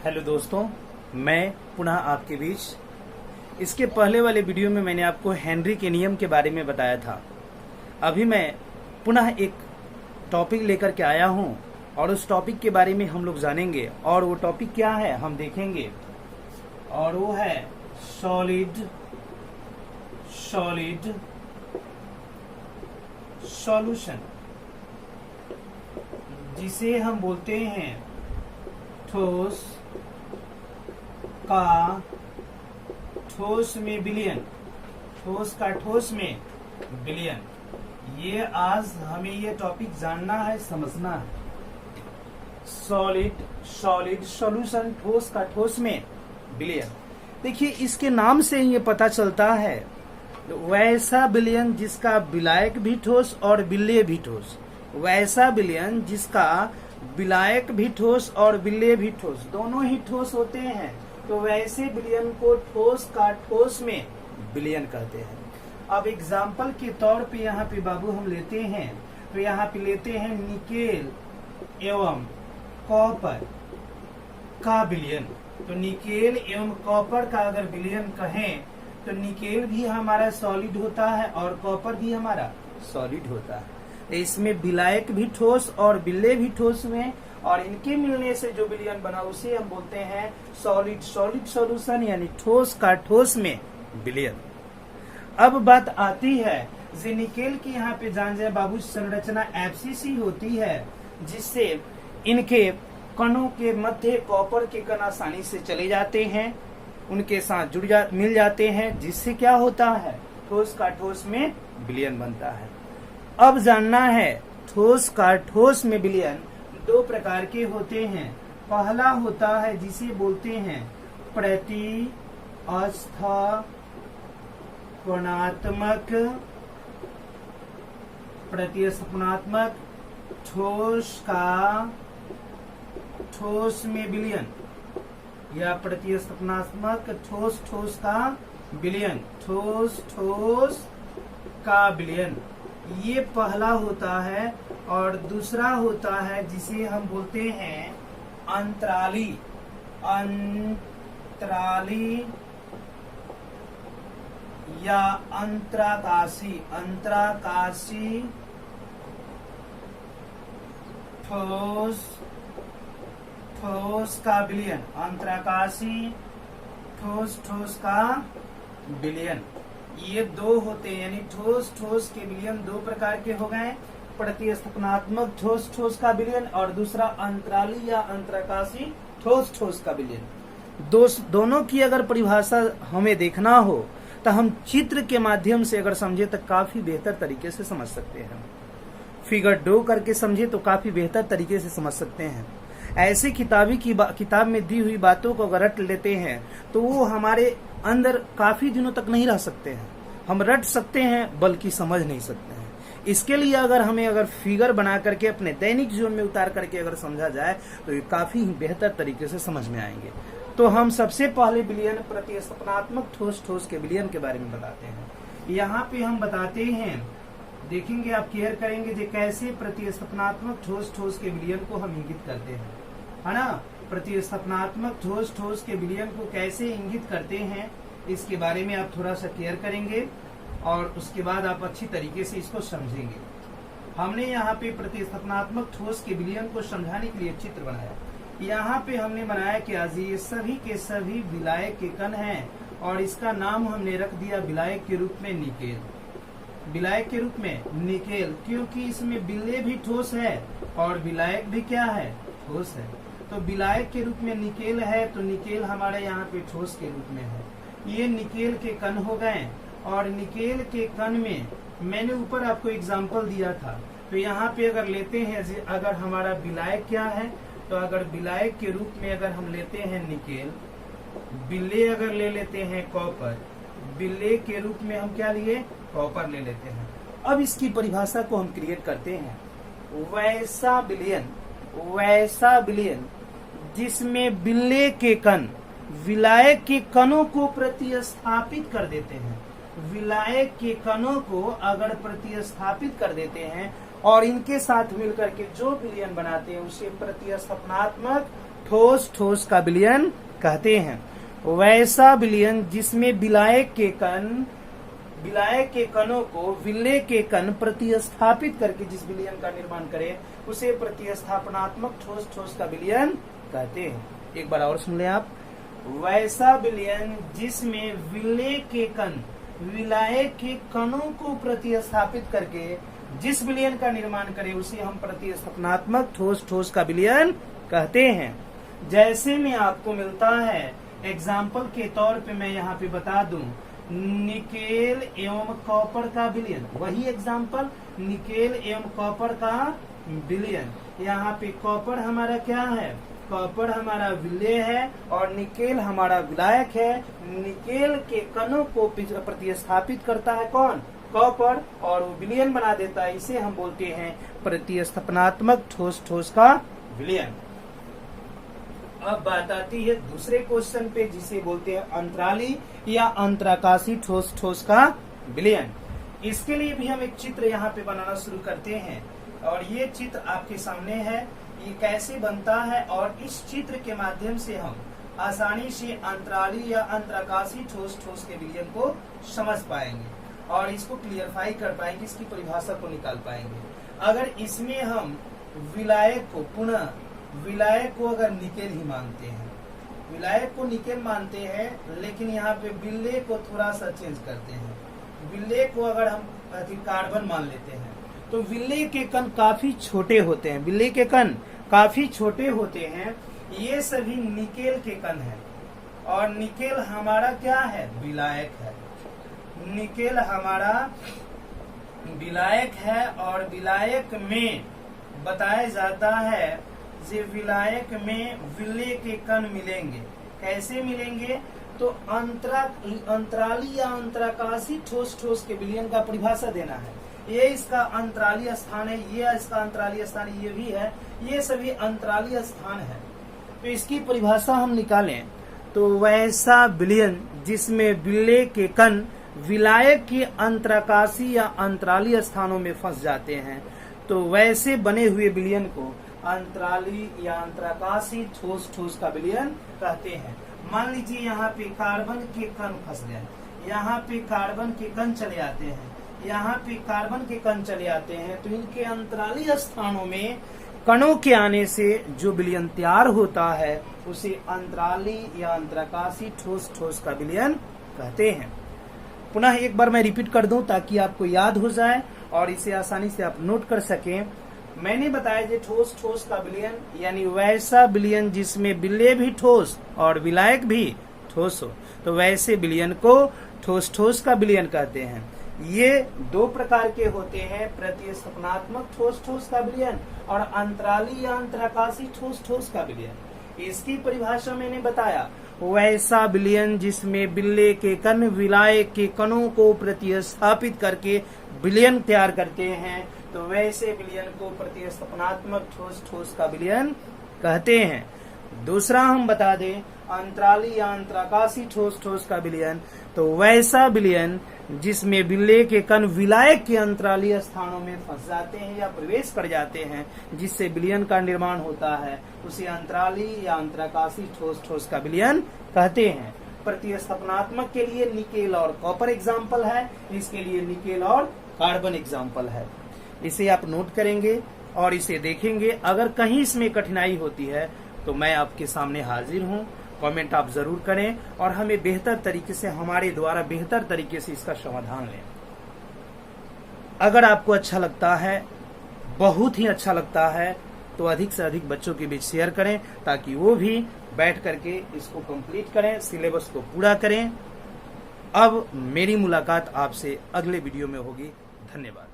Hello दोस्तों, मैं पुनः आपके बीच। इसके पहले वाले वीडियो में मैंने आपको हेनरी के नियम के बारे में बताया था। अभी मैं पुनः एक टॉपिक लेकर के आया हूं और उस टॉपिक के बारे में हम लोग जानेंगे। और वो टॉपिक क्या है हम देखेंगे, और वो है सॉलिड सॉल्यूशन, जिसे हम बोलते हैं ठोस का ठोस में विलयन, ठोस का ठोस में विलयन। ये आज हमें ये टॉपिक जानना है, समझना है। सॉलिड सॉल्यूशन, ठोस का ठोस में विलयन। देखिए, इसके नाम से ही ये पता चलता है, वैसा विलयन जिसका विलायक भी ठोस और विलेय भी ठोस, वैसा विलयन जिसका विलायक भी ठोस और विलेय भी ठोस, दोनों ही ठोस होते हैं, तो वैसे विलयन को ठोस का ठोस में विलयन कहते हैं। अब एग्जाम्पल के तौर पे यहाँ पे बाबू हम लेते हैं, तो यहाँ पे लेते हैं निकेल एवं कॉपर का विलयन। तो निकेल एवं कॉपर का अगर विलयन कहें तो निकेल भी हमारा सॉलिड होता है और कॉपर भी हमारा सॉलिड होता है। इसमें विलायक भी ठोस और विलेय भी ठोस में, और इनके मिलने से जो विलयन बना उसे हम बोलते हैं सॉलिड सॉल्यूशन, यानी ठोस का ठोस में विलयन। अब बात आती है जे निकेल की, यहाँ पे जान जाए बाबू, संरचना एफसीसी होती है, जिससे इनके कणों के मध्य कॉपर के कण आसानी से चले जाते हैं, उनके साथ मिल जाते हैं, जिससे क्या होता है, ठोस का ठोस में विलयन बनता है। अब जानना है ठोस का ठोस में विलयन दो प्रकार के होते हैं। पहला होता है जिसे बोलते हैं प्रतिस्थापनात्मक ठोस का ठोस में विलयन, या प्रतिस्थापनात्मक ठोस का विलयन, ठोस का विलयन, ये पहला होता है। और दूसरा होता है जिसे हम बोलते हैं अंतराली या अंतराकाशी ठोस का विलयन, अंतराकाशी ठोस का विलयन। ये दो होते हैं, यानी ठोस के विलयन दो प्रकार के हो गए, प्रतिस्थापनात्मक ठोस का विलयन और दूसरा अंतराली या अंतराकाशी ठोस का विलयन। दोनों की अगर परिभाषा हमें देखना हो तो हम चित्र के माध्यम से अगर समझे तो काफी बेहतर तरीके से समझ सकते हैं। फिगर ड्रॉ करके समझे तो काफी बेहतर तरीके से समझ सकते हैं। ऐसे किताब में दी हुई बातों को अगर रट लेते हैं तो वो हमारे अंदर काफी दिनों तक नहीं रह सकते हैं। हम रट सकते हैं बल्कि समझ नहीं सकते हैं। इसके लिए अगर फिगर बना करके अपने दैनिक जीवन में उतार करके अगर समझा जाए तो ये काफी बेहतर तरीके से समझ में आएंगे। तो हम सबसे पहले विलयन, प्रतिस्थापनात्मक ठोस के विलयन के बारे में बताते हैं। यहाँ पे हम बताते हैं, देखेंगे, आप केयर करेंगे जो कैसे प्रतिस्थापनात्मक ठोस के विलयन को हम इंगित करते हैं, है ना। प्रतिस्थापनात्मक ठोस के विलयन को कैसे इंगित करते हैं, इसके बारे में आप थोड़ा सा केयर करेंगे और उसके बाद आप अच्छी तरीके से इसको समझेंगे। हमने यहाँ पे प्रतिस्थापनात्मक ठोस के विलयन को समझाने के लिए चित्र बनाया। यहाँ पे हमने बनाया कि आज ये सभी के सभी विलायक के कण हैं और इसका नाम हमने रख दिया विलायक के रूप में निकेल। विलायक के रूप में निकेल, क्योंकि इसमें विलेय भी ठोस है और विलायक भी क्या है, ठोस है। तो विलायक के रूप में निकेल है, तो निकेल हमारे यहाँ पे ठोस के रूप में है। ये निकेल के कण हो गए, और निकेल के कण में मैंने ऊपर आपको एग्जाम्पल दिया था। तो यहाँ पे अगर लेते हैं, अगर हमारा विलायक क्या है, तो अगर विलायक के रूप में अगर हम लेते हैं निकेल, विलेय अगर ले लेते हैं कॉपर, विलेय के रूप में हम क्या लिए, कॉपर ले लेते हैं। अब इसकी परिभाषा को हम क्रिएट करते हैं, वैसा विलयन जिसमें विलेय के कण विलायक के कणों को प्रतिस्थापित कर देते हैं। विलायक के कणों को अगर प्रतिस्थापित कर देते हैं और इनके साथ मिलकर के जो विलयन बनाते हैं उसे प्रतिस्थापनात्मक ठोस ठोस का विलयन कहते हैं। वैसा विलयन जिसमें विलायक के कणों को विलेय के कण प्रतिस्थापित करके जिस विलयन का निर्माण करे उसे प्रतिस्थापनात्मक ठोस ठोस का विलयन कहते हैं। एक बार और सुन लें आप। वैसा विलयन जिसमें विलेय के कण विलायक के कणों को प्रतिस्थापित करके जिस विलयन का निर्माण करे उसे हम प्रतिस्थापनात्मक ठोस ठोस का विलयन कहते हैं। जैसे में आपको मिलता है, एग्जाम्पल के तौर पे मैं यहाँ पे बता दूं, निकेल एवं कॉपर का विलयन, वही एग्जाम्पल निकेल एवं कॉपर का विलयन। यहाँ पे कॉपर हमारा क्या है, कॉपर हमारा विलेय है और निकेल हमारा विलायक है। निकेल के कणों को प्रतिस्थापित करता है कौन, कॉपर, और वो विलयन बना देता है। इसे हम बोलते हैं प्रतिस्थापनात्मक ठोस ठोस का विलयन। अब बात आती है दूसरे क्वेश्चन पे जिसे बोलते हैं अंतराली या अंतराकाशी ठोस ठोस का विलयन। इसके लिए भी हम एक चित्र यहाँ पे बनाना शुरू करते हैं और ये चित्र आपके सामने है। ये कैसे बनता है और इस चित्र के माध्यम से हम आसानी से अंतराली या अंतराकाशी ठोस ठोस के विलयन को समझ पाएंगे और इसको क्लियरफाई कर पाएंगे, इसकी परिभाषा को निकाल पाएंगे। अगर इसमें हम विलायक को पुनः विलायक को अगर निकेल ही मानते हैं, विलायक को निकेल मानते हैं, लेकिन यहाँ पे विलेय को थोड़ा सा चेंज करते हैं। विलेय को अगर हम कार्बन मान लेते हैं तो विलेय के कण काफी छोटे होते हैं, विलेय के कण काफी छोटे होते हैं। ये सभी निकेल के कण हैं और निकेल हमारा क्या है, विलायक है। निकेल हमारा विलायक है और विलायक में बताया जाता है जे विलायक में विलेय के कण मिलेंगे। कैसे मिलेंगे, तो अंतराली या अंतराकाशी ठोस ठोस के विलयन का परिभाषा देना है। ये इसका अंतराली स्थान है, ये इसका अंतराली स्थान, ये भी है, ये सभी अंतराली स्थान है। तो इसकी परिभाषा हम निकालें तो वैसा विलयन जिसमें विलेय के कण विलायक के अंतराकाशी या अंतराली स्थानों में फंस जाते हैं, तो वैसे बने हुए विलयन को अंतराली या अंतराकाशी ठोस ठोस का विलयन कहते हैं। मान लीजिए यहाँ पे कार्बन के कण फंस गए, यहाँ पे कार्बन के कण चले आते हैं, यहाँ पे कार्बन के कण चले आते हैं, तो इनके अंतराली स्थानों में कणों के आने से जो विलयन तैयार होता है उसे अंतराली या अंतराकाशी ठोस ठोस का विलयन कहते हैं। पुनः एक बार मैं रिपीट कर दूं ताकि आपको याद हो जाए और इसे आसानी से आप नोट कर सकें। मैंने बताया कि ठोस ठोस का विलयन यानी वैसा विलयन जिसमें विलेय भी ठोस और विलायक भी ठोस हो, तो वैसे विलयन को ठोस ठोस का विलयन कहते हैं। ये दो प्रकार के होते हैं, प्रतिस्थापनात्मक ठोस ठोस का विलयन और अंतराली या अंतराकाशी ठोस ठोस का विलयन। इसकी परिभाषा मैंने बताया, वैसा विलयन जिसमें विलेय के कण विलायक के कणों को प्रतिस्थापित करके विलयन तैयार करते हैं, तो वैसे विलयन को प्रतिस्थापनात्मक ठोस ठोस का विलयन कहते हैं। दूसरा हम बता दें अंतराली या अंतराकाशी ठोस ठोस का विलयन, तो वैसा विलयन जिसमें विलेय के कण विलायक के अंतराली स्थानों में फंस जाते हैं या प्रवेश कर जाते हैं, जिससे विलयन का निर्माण होता है, उसे अंतराली या अंतराकाशी ठोस ठोस का विलयन कहते हैं। प्रतिस्थापनात्मक के लिए निकेल और कॉपर एग्जाम्पल है, इसके लिए निकेल और कार्बन एग्जाम्पल है। इसे आप नोट करेंगे और इसे देखेंगे। अगर कहीं इसमें कठिनाई होती है तो मैं आपके सामने हाजिर हूँ। कमेंट आप जरूर करें और हमें बेहतर तरीके से, हमारे द्वारा बेहतर तरीके से इसका समाधान लें। अगर आपको अच्छा लगता है, बहुत ही अच्छा लगता है, तो अधिक से अधिक बच्चों के बीच शेयर करें ताकि वो भी बैठ करके इसको कंप्लीट करें, सिलेबस को पूरा करें। अब मेरी मुलाकात आपसे अगले वीडियो में होगी। धन्यवाद।